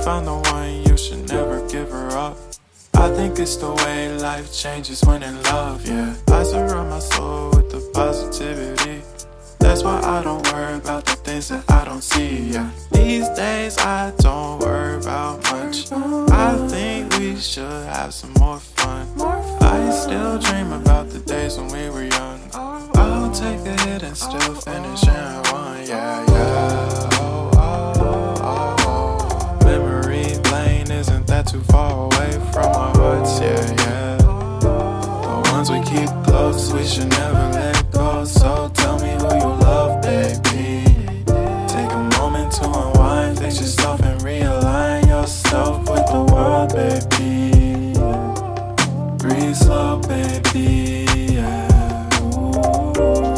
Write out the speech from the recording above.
found the one, you should never give her up. I think it's the way life changes when in love, yeah. I surround my soul with the positivity. That's why I don't worry about the things that I don't see, yeah. These days I don't worry about much. I think we should have some more fun. I still dream about the days when we were young. I'll take a hit and still finish in one, yeah, yeah. Oh, oh, oh, oh. Memory lane isn't that too far away from our hearts, yeah, yeah. The ones we keep close, we should never let go. So tell me who you love, baby. Take a moment to unwind, fix yourself and realign yourself with the world, baby. Breathe slow, baby, yeah. Ooh.